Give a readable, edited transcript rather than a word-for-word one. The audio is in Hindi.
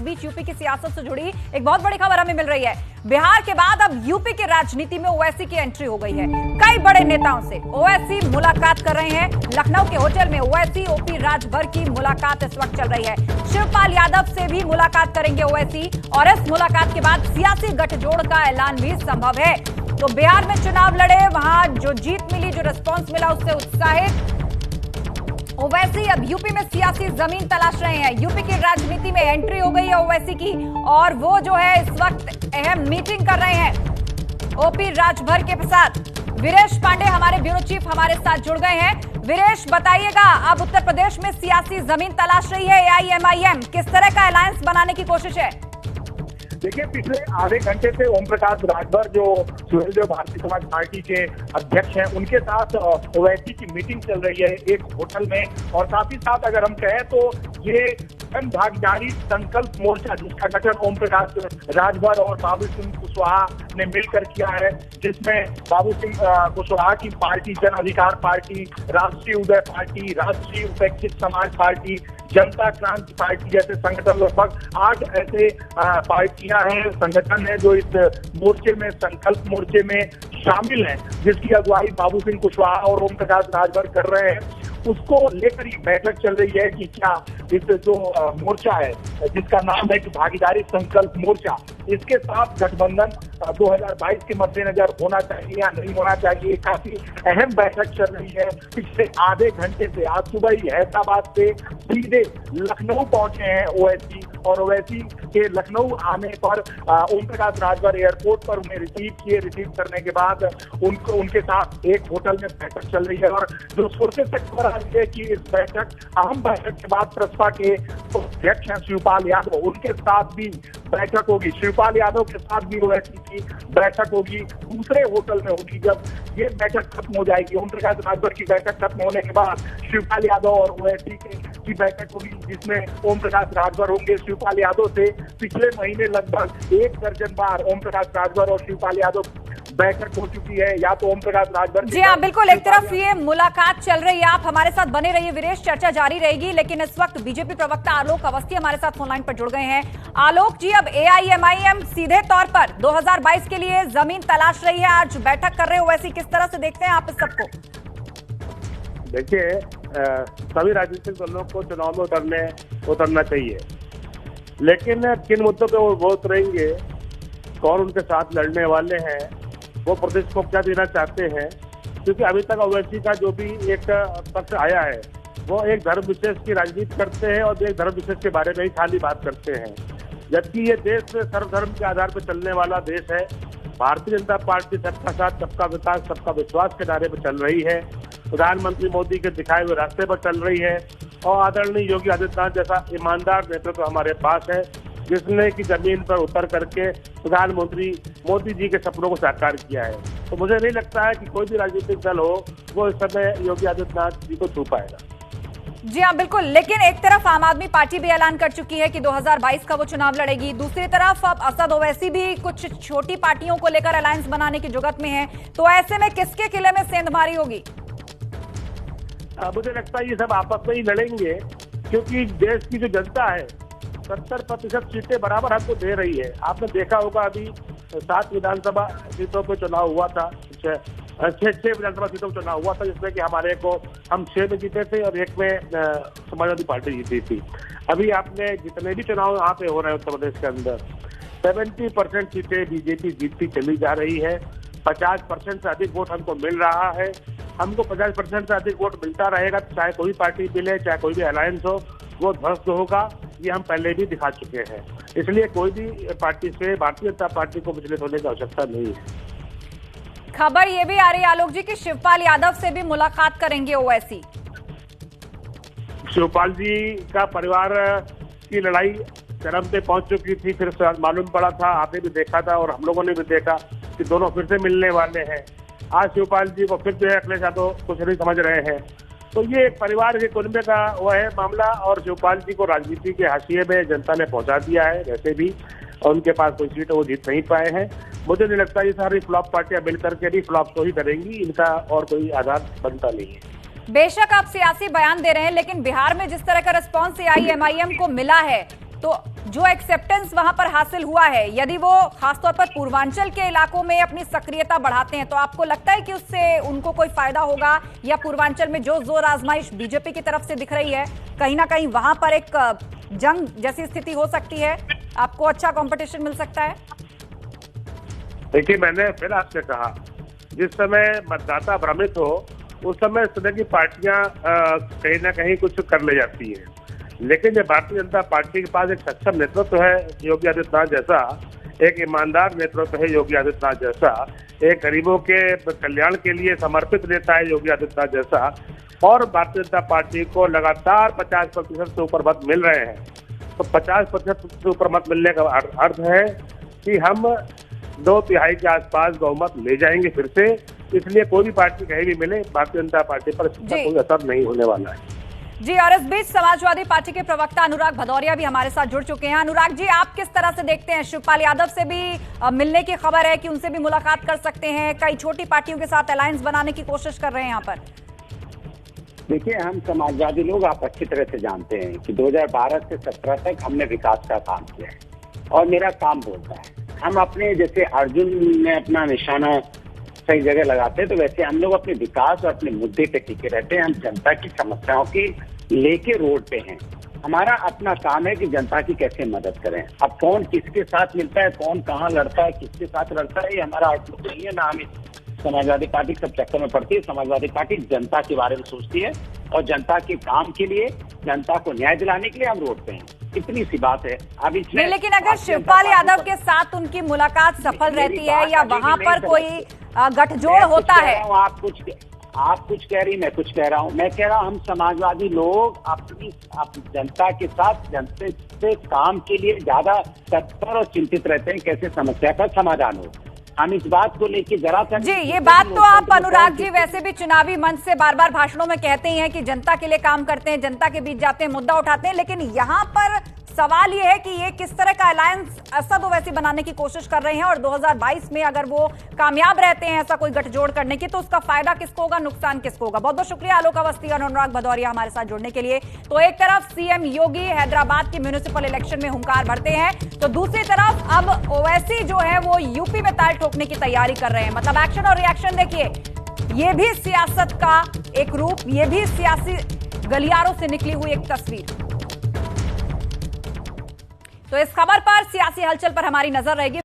बीच यूपी की सियासत से जुड़ी एक बहुत बड़ी खबर हमें मिल रही है। बिहार के बाद अब यूपी की राजनीति में ओवैसी की एंट्री हो गई है। कई बड़े नेताओं से ओवैसी मुलाकात कर रहे हैं। लखनऊ के होटल में ओवैसी ओपी राजभर की मुलाकात इस वक्त चल रही है। शिवपाल यादव से भी मुलाकात करेंगे ओवैसी और इस मुलाकात के बाद सियासी गठजोड़ का ऐलान भी संभव है। तो बिहार में चुनाव लड़े, वहां जो जीत मिली, जो रिस्पॉन्स मिला, उससे उत्साहित ओवैसी अब यूपी में सियासी जमीन तलाश रहे हैं। यूपी की राजनीति में एंट्री हो गई है ओवैसी की और वो जो है इस वक्त अहम मीटिंग कर रहे हैं ओपी राजभर के साथ। वीरेश पांडे हमारे ब्यूरो चीफ हमारे साथ जुड़ गए हैं। वीरेश, बताइएगा, अब उत्तर प्रदेश में सियासी जमीन तलाश रही है एआईएमआईएम, किस तरह का अलायंस बनाने की कोशिश है? देखिए, पिछले आधे घंटे से ओम प्रकाश राजभर जो सुहेलदेव भारतीय समाज पार्टी के अध्यक्ष हैं, उनके साथ ओवैसी की मीटिंग चल रही है एक होटल में। और साथ ही साथ अगर हम कहें तो ये जन भागीदारी संकल्प मोर्चा, जिसका गठन ओम प्रकाश राजभर और बाबू सिंह कुशवाहा ने मिलकर किया है, जिसमें बाबू सिंह कुशवाहा की पार्टी जन अधिकार पार्टी, राष्ट्रीय उदय पार्टी, राष्ट्रीय उपेक्षित समाज पार्टी, जनता क्रांति पार्टी जैसे संगठन, लगभग 8 ऐसे पार्टियां हैं, संगठन है जो इस मोर्चे में, संकल्प मोर्चे में शामिल हैं, जिसकी अगुवाई बाबू सिंह कुशवाहा और ओम प्रकाश राजभर कर रहे हैं। उसको लेकर ही बैठक चल रही है कि क्या इस जो मोर्चा है, जिसका नाम है कि भागीदारी संकल्प मोर्चा, इसके साथ गठबंधन 2022 के मद्देनजर होना चाहिए या नहीं होना चाहिए। काफी अहम बैठक चल रही है। पिछले आधे घंटे से, आज सुबह ही हैदराबाद से सीधे लखनऊ पहुंचे हैं ओवैसी, और ओवैसी के लखनऊ आने पर ओम प्रकाश राजभर एयरपोर्ट पर उन्हें रिसीव किए। रिसीव करने के बाद उनके साथ एक होटल में बैठक चल रही है। और जो सोर्सेज से खबर आ रही है कि इस बैठक, अहम बैठक के बाद प्रसपा के अध्यक्ष हैं शिवपाल यादव, उनके साथ भी बैठक होगी। शिवपाल यादव के साथ भी ओवैसी की बैठक होगी, दूसरे होटल में होगी। जब ये बैठक खत्म हो जाएगी, ओम प्रकाश राजभर की बैठक खत्म होने के बाद शिवपाल यादव और ओवैसी की बैठक होगी, जिसमें ओम प्रकाश राजभर होंगे। शिवपाल यादव से पिछले महीने लगभग 1 दर्जन बार ओम प्रकाश राजभर और शिवपाल यादव बैठक हो चुकी है। या तो ओम प्रकाश राजभर, जी हाँ, बिल्कुल। एक तरफ ये मुलाकात चल रही है, आप हमारे साथ बने रहिए वीरेश, चर्चा जारी रहेगी। लेकिन इस वक्त बीजेपी प्रवक्ता आलोक अवस्थी हमारे साथ फोन लाइन पर जुड़ गए हैं। आलोक जी, अब एआईएमआईएम सीधे तौर पर 2022 के लिए जमीन तलाश रही है, आज बैठक कर रहे हो, वैसे किस तरह से देखते हैं आप इस सबको? देखिए, सभी राजनीतिक दलों को चुनाव में उतरना चाहिए, लेकिन किन मुद्दों पे वो उतरेंगे, कौन उनके साथ लड़ने वाले हैं, वो प्रदेश को क्या देना चाहते हैं। क्योंकि अभी तक ओवैसी का जो भी एक पक्ष आया है, वो एक धर्म विशेष की राजनीति करते हैं और एक धर्म विशेष के बारे में ही खाली बात करते हैं। जबकि ये देश सर्वधर्म के आधार पर चलने वाला देश है। भारतीय जनता पार्टी सबका साथ, सबका विकास, सबका विश्वास के नारे पर चल रही है। प्रधानमंत्री मोदी के दिखाए हुए रास्ते पर चल रही है। और आदरणीय योगी आदित्यनाथ जैसा ईमानदार नेतृत्व हमारे पास है, जिसने की जमीन पर उतर करके प्रधानमंत्री मोदी जी के सपनों को साकार किया है। तो मुझे नहीं लगता है कि कोई भी राजनीतिक दल हो वो इस समय योगी आदित्यनाथ जी को छू पाएगा। जी हाँ, बिल्कुल। लेकिन एक तरफ आम आदमी पार्टी भी ऐलान कर चुकी है कि 2022 का वो चुनाव लड़ेगी, दूसरी तरफ अब असद ओवैसी भी कुछ छोटी पार्टियों को लेकर अलायंस बनाने की जुगत में है। तो ऐसे में किसके किले में सेंधमारी होगी? मुझे लगता है ये सब आपस में ही लड़ेंगे, क्योंकि देश की जो जनता है 70% सीटें बराबर हमको दे रही है। आपने देखा होगा, अभी 7 विधानसभा सीटों पर चुनाव हुआ था, 6 विधानसभा सीटों पर चुनाव हुआ था, जिसमें कि हम 6 में जीते थे और 1 में समाजवादी पार्टी जीती थी। अभी आपने जितने भी चुनाव यहाँ पे हो रहे हैं उत्तर प्रदेश के अंदर, 70% सीटें बीजेपी जीतती चली जा रही है। 50% से अधिक वोट हमको मिल रहा है। हमको 50% से अधिक वोट मिलता रहेगा, चाहे कोई पार्टी मिले, चाहे कोई भी अलायंस हो, वो ध्वस्त होगा। ये हम पहले भी दिखा चुके हैं। इसलिए कोई भी पार्टी से, भारतीय जनता पार्टी को विचलित होने की आवश्यकता नहीं है। खबर ये भी आ रही है आलोक जी कि शिवपाल यादव से भी मुलाकात करेंगे ओवैसी। शिवपाल जी का परिवार की लड़ाई चरम पे पहुंच चुकी थी, फिर मालूम पड़ा था, आपने भी देखा था और हम लोगों ने भी देखा कि दोनों फिर से मिलने वाले हैं। आज शिवपाल जी को फिर जो है अखिलेश यादव कुछ नहीं समझ रहे हैं। तो ये परिवार के कुनबे का वह है मामला, और शिवपाल जी को राजनीति के हाशिए में जनता ने पहुंचा दिया है वैसे भी, और उनके पास कोई सीट वो जीत नहीं पाए हैं। मुझे नहीं लगता ये सारी फ्लॉप पार्टियां मिलकर के भी फ्लॉप तो ही करेंगी, इनका और कोई आधार बनता नहीं है। बेशक आप सियासी बयान दे रहे हैं, लेकिन बिहार में जिस तरह का रिस्पॉन्स एआईएमआईएम को मिला है, तो जो एक्सेप्टेंस वहां पर हासिल हुआ है, यदि वो खासतौर पर पूर्वांचल के इलाकों में अपनी सक्रियता बढ़ाते हैं, तो आपको लगता है कि उससे उनको कोई फायदा होगा? या पूर्वांचल में जो जोर आजमाइश बीजेपी की तरफ से दिख रही है, कहीं ना कहीं वहां पर एक जंग जैसी स्थिति हो सकती है, आपको अच्छा कंपटीशन मिल सकता है? देखिए, मैंने फिर आपसे कहा, जिस समय मतदाता भ्रमित हो उस समय इस तरह की पार्टियां कहीं ना कहीं कुछ कर ले जाती हैं। लेकिन जब भारतीय जनता पार्टी के पास एक सक्षम नेतृत्व है योगी आदित्यनाथ जैसा, एक ईमानदार नेतृत्व है योगी आदित्यनाथ जैसा, एक गरीबों के कल्याण के लिए समर्पित नेता है योगी आदित्यनाथ जैसा, और भारतीय जनता पार्टी को लगातार 50% से ऊपर मत मिल रहे हैं, तो 50% से ऊपर मत मिलने का अर्थ है कि हम 2/3 के आसपास बहुमत ले जाएंगे फिर से। इसलिए कोई भी पार्टी कहीं भी मिले, भारतीय जनता पार्टी पर इसका कोई असर नहीं होने वाला है। जी, और इस बीच समाजवादी पार्टी के प्रवक्ता अनुराग भदौरिया भी हमारे साथ जुड़ चुके हैं। अनुराग जी, आप किस तरह से देखते हैं? शिवपाल यादव से भी मिलने की खबर है कि उनसे भी मुलाकात कर सकते हैं, कई छोटी पार्टियों के साथ अलायंस बनाने की कोशिश कर रहे हैं यहाँ पर। देखिए, हम समाजवादी लोग आप अच्छी तरह से जानते हैं कि 2012 से 17 तक हमने विकास का काम किया है, और मेरा काम बोलता है। हम अपने, जैसे अर्जुन ने अपना निशाना सही जगह लगाते हैं, तो वैसे हम लोग अपने विकास और अपने मुद्दे पे टिके रहते हैं। हम जनता की समस्याओं की लेके रोड पे हैं। हमारा अपना काम है कि जनता की कैसे मदद करें। अब कौन किसके साथ मिलता है, कौन कहाँ लड़ता है, किसके साथ लड़ता है, ये हमारा आउटलुक नहीं है। ना हम समाजवादी पार्टी सब चक्कर में पड़ती है। समाजवादी पार्टी जनता के बारे में सोचती है, और जनता के काम के लिए, जनता को न्याय दिलाने के लिए हम रोड पे हैं। इतनी सी बात है। अब इसमें लेकिन अगर शिवपाल यादव के साथ उनकी मुलाकात सफल रहती है, या वहां पर कोई गठजोड़ होता है? आप कुछ कह रही, मैं कुछ कह रहा हूँ। मैं कह रहा हूँ, हम समाजवादी लोग अपनी जनता के साथ, जनता से काम के लिए ज्यादा तत्पर और चिंतित रहते हैं, कैसे समस्या का समाधान हो। हम इस बात को लेके जरा सा जी, ये बात तो आप अनुराग जी वैसे भी चुनावी मंच से बार बार भाषणों में कहते ही हैं कि जनता के लिए काम करते हैं, जनता के बीच जाते हैं, मुद्दा उठाते हैं। लेकिन यहाँ पर सवाल ये है कि ये किस तरह का अलायंस असद ओवैसी बनाने की कोशिश कर रहे हैं, और 2022 में अगर वो कामयाब रहते हैं ऐसा कोई गठजोड़ करने की, तो उसका फायदा किसको होगा, नुकसान किसको होगा? बहुत बहुत शुक्रिया आलोक अवस्थी और अनुराग भदौरिया हमारे साथ जुड़ने के लिए। तो एक तरफ सीएम योगी हैदराबाद के म्युनिसिपल इलेक्शन में हुंकार भरते हैं, तो दूसरी तरफ अब ओवैसी जो है वो यूपी में ताल ठोकने की तैयारी कर रहे हैं। मतलब एक्शन और रिएक्शन देखिए, ये भी सियासत का एक रूप, ये भी सियासी गलियारों से निकली हुई एक तस्वीर। तो इस खबर पर, सियासी हलचल पर हमारी नजर रहेगी।